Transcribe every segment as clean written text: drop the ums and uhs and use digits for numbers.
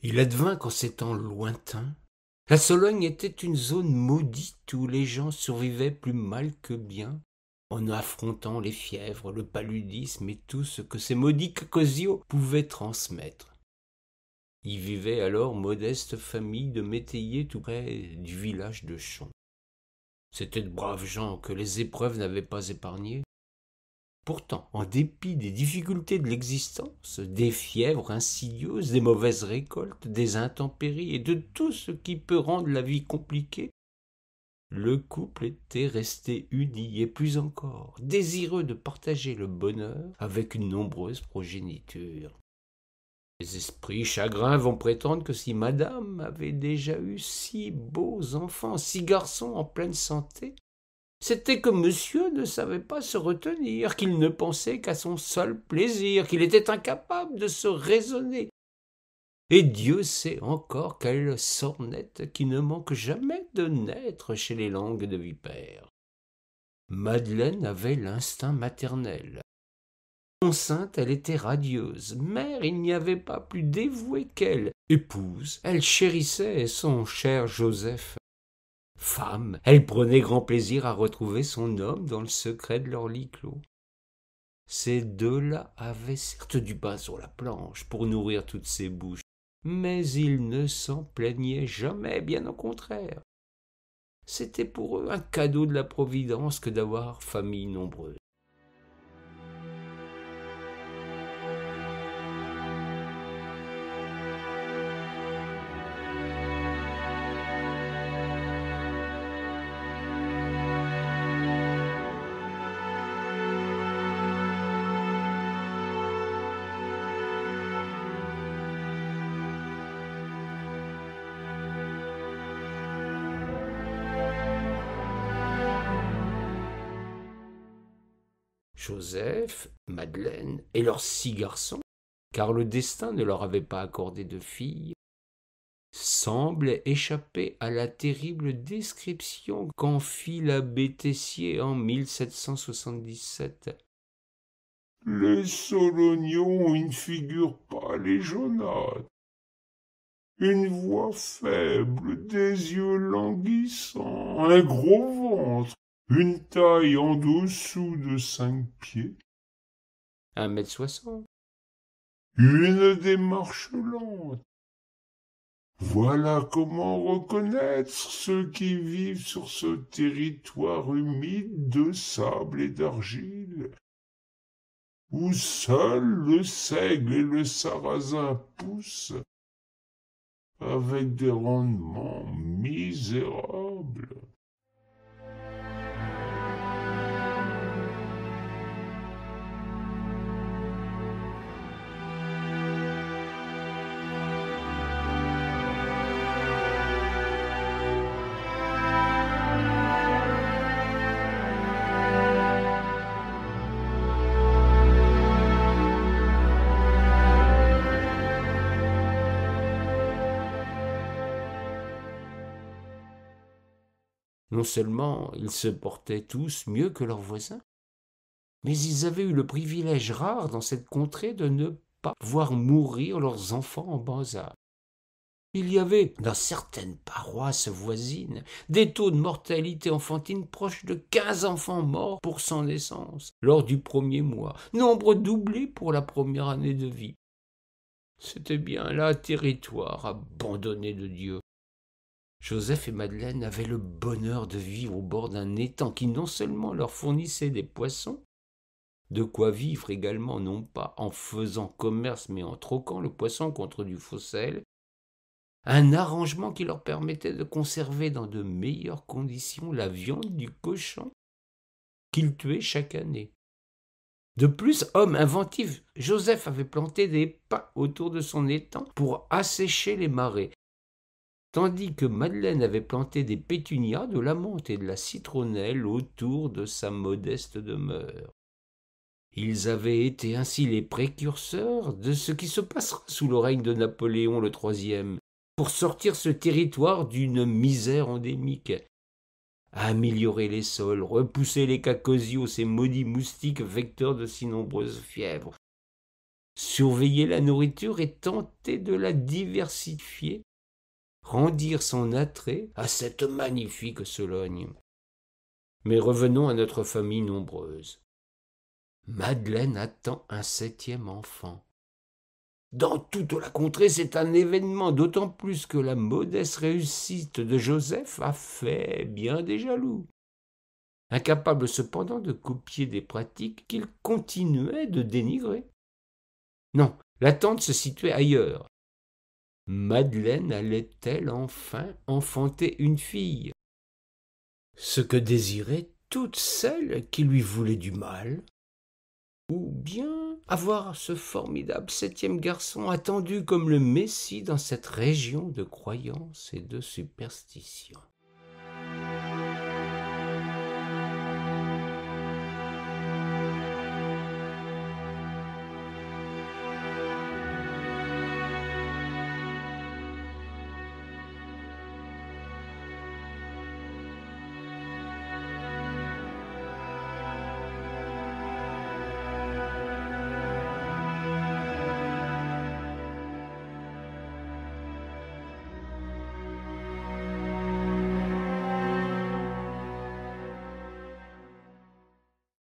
Il advint qu'en ces temps lointains, la Sologne était une zone maudite où les gens survivaient plus mal que bien, en affrontant les fièvres, le paludisme et tout ce que ces maudits cacosios pouvaient transmettre. Y vivait alors modeste famille de métayers tout près du village de Champs. C'étaient de braves gens que les épreuves n'avaient pas épargnés. Pourtant, en dépit des difficultés de l'existence, des fièvres insidieuses, des mauvaises récoltes, des intempéries et de tout ce qui peut rendre la vie compliquée, le couple était resté uni et plus encore, désireux de partager le bonheur avec une nombreuse progéniture. Les esprits chagrins vont prétendre que si madame avait déjà eu 6 beaux enfants, 6 garçons en pleine santé, c'était que monsieur ne savait pas se retenir, qu'il ne pensait qu'à son seul plaisir, qu'il était incapable de se raisonner. Et Dieu sait encore quelle sornette qui ne manque jamais de naître chez les langues de vipère. Madeleine avait l'instinct maternel. Enceinte, elle était radieuse. Mère, il n'y avait pas plus dévouée qu'elle. Épouse, elle chérissait son cher Joseph. Femme, elle prenait grand plaisir à retrouver son homme dans le secret de leur lit clos. Ces deux-là avaient certes du pain sur la planche pour nourrir toutes ces bouches, mais ils ne s'en plaignaient jamais, bien au contraire. C'était pour eux un cadeau de la Providence que d'avoir famille nombreuse. Joseph, Madeleine et leurs 6 garçons, car le destin ne leur avait pas accordé de filles, semblent échapper à la terrible description qu'en fit l'abbé Tessier en 1777. Les Soloniaux ont une figure pâle et jaunâtre, une voix faible, des yeux languissants, un gros ventre, une taille en dessous de 5 pieds, 1,60 m, une démarche lente. Voilà comment reconnaître ceux qui vivent sur ce territoire humide de sable et d'argile, où seul le seigle et le sarrasin poussent, avec des rendements misérables. Non seulement ils se portaient tous mieux que leurs voisins, mais ils avaient eu le privilège rare dans cette contrée de ne pas voir mourir leurs enfants en bas âge. Il y avait, dans certaines paroisses voisines, des taux de mortalité enfantine proches de 15 enfants morts pour 100 naissances lors du premier mois, nombre doublé pour la première année de vie. C'était bien là un territoire abandonné de Dieu. Joseph et Madeleine avaient le bonheur de vivre au bord d'un étang qui non seulement leur fournissait des poissons, de quoi vivre également non pas en faisant commerce mais en troquant le poisson contre du faux sel, un arrangement qui leur permettait de conserver dans de meilleures conditions la viande du cochon qu'ils tuaient chaque année. De plus, homme inventif, Joseph avait planté des pins autour de son étang pour assécher les marais, tandis que Madeleine avait planté des pétunias, de la menthe et de la citronnelle autour de sa modeste demeure. Ils avaient été ainsi les précurseurs de ce qui se passera sous le règne de Napoléon le III, pour sortir ce territoire d'une misère endémique, améliorer les sols, repousser les cacosios, ces maudits moustiques vecteurs de si nombreuses fièvres, surveiller la nourriture et tenter de la diversifier, rendirent son attrait à cette magnifique Sologne. Mais revenons à notre famille nombreuse. Madeleine attend un 7e enfant. Dans toute la contrée, c'est un événement, d'autant plus que la modeste réussite de Joseph a fait bien des jaloux. Incapable cependant de copier des pratiques qu'il continuait de dénigrer. Non, l'attente se situait ailleurs. Madeleine allait-elle enfin enfanter une fille? Ce que désiraient toutes celles qui lui voulaient du mal? Ou bien avoir ce formidable 7e garçon attendu comme le Messie dans cette région de croyance et de superstition?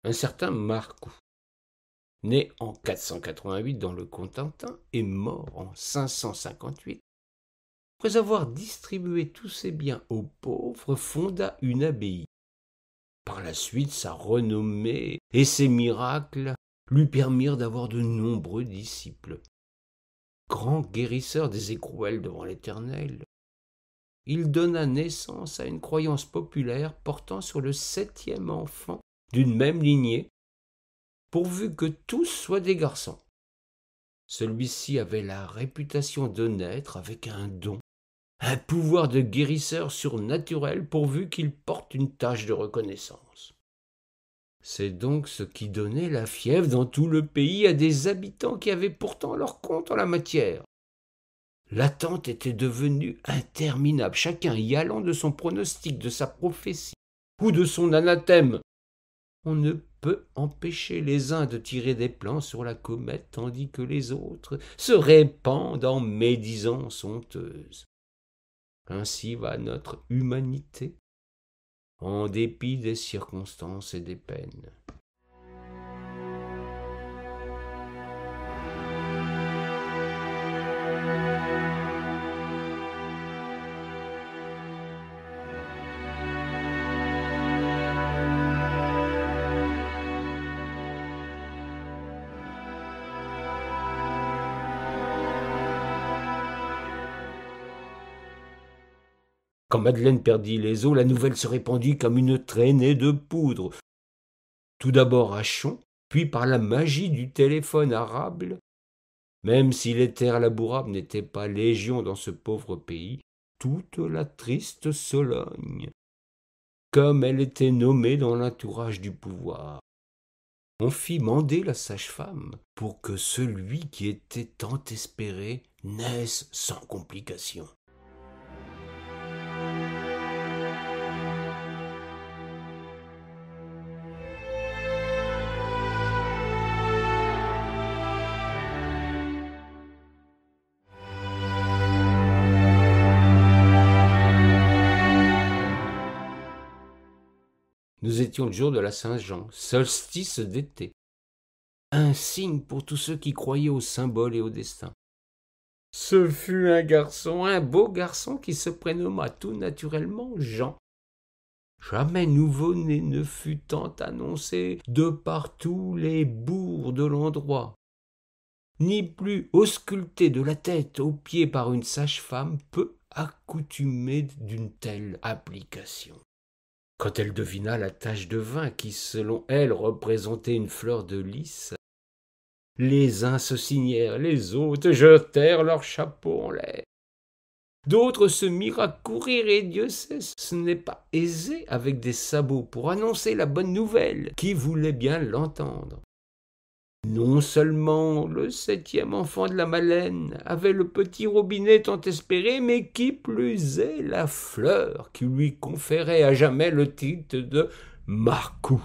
Un certain Marcoux, né en 488 dans le Cotentin et mort en 558, après avoir distribué tous ses biens aux pauvres, fonda une abbaye. Par la suite, sa renommée et ses miracles lui permirent d'avoir de nombreux disciples. Grand guérisseur des écrouelles devant l'Éternel, il donna naissance à une croyance populaire portant sur le 7e enfant d'une même lignée, pourvu que tous soient des garçons. Celui-ci avait la réputation de naître avec un don, un pouvoir de guérisseur surnaturel, pourvu qu'il porte une tache de reconnaissance. C'est donc ce qui donnait la fièvre dans tout le pays à des habitants qui avaient pourtant leur compte en la matière. L'attente était devenue interminable, chacun y allant de son pronostic, de sa prophétie ou de son anathème. On ne peut empêcher les uns de tirer des plans sur la comète, tandis que les autres se répandent en médisances honteuses. Ainsi va notre humanité, en dépit des circonstances et des peines. Quand Madeleine perdit les os, la nouvelle se répandit comme une traînée de poudre. Tout d'abord à Chon, puis par la magie du téléphone arabe. Même si les terres labourables n'étaient pas légion dans ce pauvre pays, toute la triste Sologne, comme elle était nommée dans l'entourage du pouvoir. On fit mander la sage-femme pour que celui qui était tant espéré naisse sans complication. Nous étions le jour de la Saint-Jean, solstice d'été. Un signe pour tous ceux qui croyaient aux symboles et au destin. Ce fut un garçon, un beau garçon qui se prénomma tout naturellement Jean. Jamais nouveau-né ne fut tant annoncé de par tous les bourgs de l'endroit, ni plus ausculté de la tête aux pieds par une sage-femme peu accoutumée d'une telle application. Quand elle devina la tache de vin qui, selon elle, représentait une fleur de lys, les uns se signèrent, les autres jetèrent leurs chapeaux en l'air. D'autres se mirent à courir, et Dieu sait, ce n'est pas aisé avec des sabots pour annoncer la bonne nouvelle, qui voulait bien l'entendre. Non seulement le 7e enfant de la Madeleine avait le petit robinet tant espéré, mais qui plus est la fleur qui lui conférait à jamais le titre de Marcoux.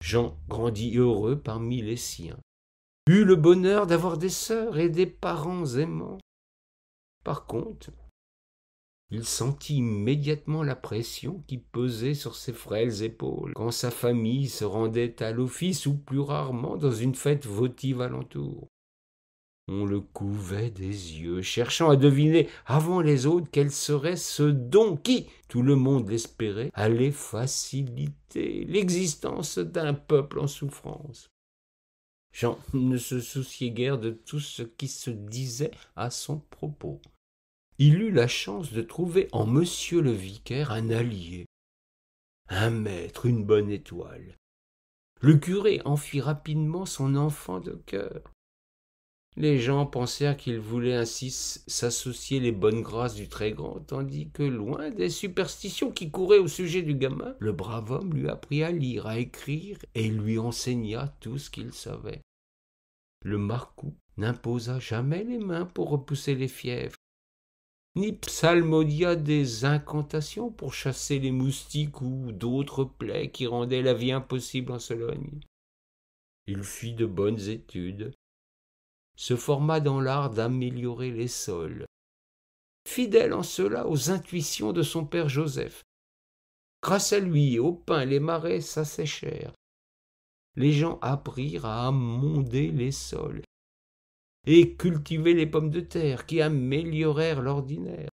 Jean grandit heureux parmi les siens, eut le bonheur d'avoir des sœurs et des parents aimants. Par contre, il sentit immédiatement la pression qui pesait sur ses frêles épaules quand sa famille se rendait à l'office ou plus rarement dans une fête votive alentour. On le couvait des yeux, cherchant à deviner avant les autres quel serait ce don qui, tout le monde l'espérait, allait faciliter l'existence d'un peuple en souffrance. Jean ne se souciait guère de tout ce qui se disait à son propos. Il eut la chance de trouver en monsieur le vicaire un allié, un maître, une bonne étoile. Le curé en fit rapidement son enfant de cœur. Les gens pensèrent qu'il voulait ainsi s'associer les bonnes grâces du Très-Grand, tandis que, loin des superstitions qui couraient au sujet du gamin, le brave homme lui apprit à lire, à écrire, et lui enseigna tout ce qu'il savait. Le marcou n'imposa jamais les mains pour repousser les fièvres, ni psalmodia des incantations pour chasser les moustiques ou d'autres plaies qui rendaient la vie impossible en Sologne. Il fit de bonnes études, se forma dans l'art d'améliorer les sols, fidèle en cela aux intuitions de son père Joseph. Grâce à lui, au pain, les marais s'asséchèrent. Les gens apprirent à amonder les sols et cultiver les pommes de terre qui améliorèrent l'ordinaire,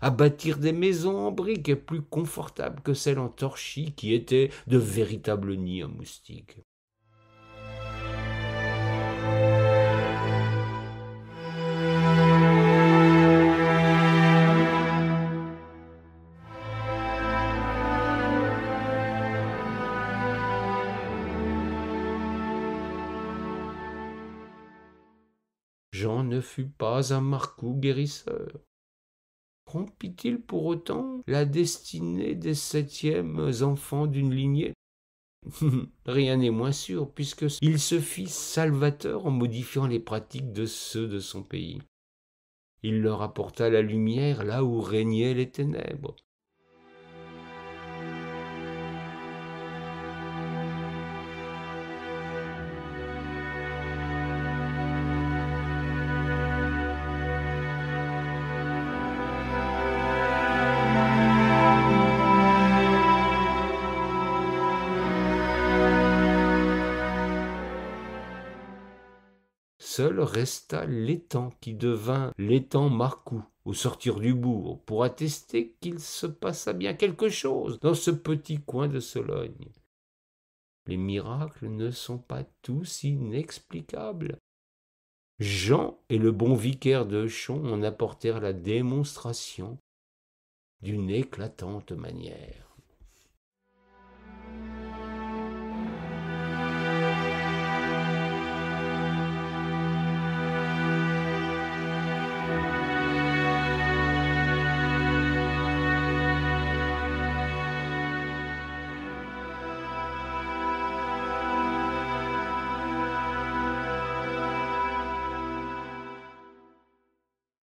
à bâtir des maisons en briques plus confortables que celles en torchis qui étaient de véritables nids à moustiques. Jean ne fut pas un marcou guérisseur. Rompit-il pour autant la destinée des 7e enfants d'une lignée? Rien n'est moins sûr, puisqu'il se fit salvateur en modifiant les pratiques de ceux de son pays. Il leur apporta la lumière là où régnaient les ténèbres. Seul resta l'étang qui devint l'étang Marcou au sortir du bourg pour attester qu'il se passa bien quelque chose dans ce petit coin de Sologne. Les miracles ne sont pas tous inexplicables. Jean et le bon vicaire de Chon en apportèrent la démonstration d'une éclatante manière.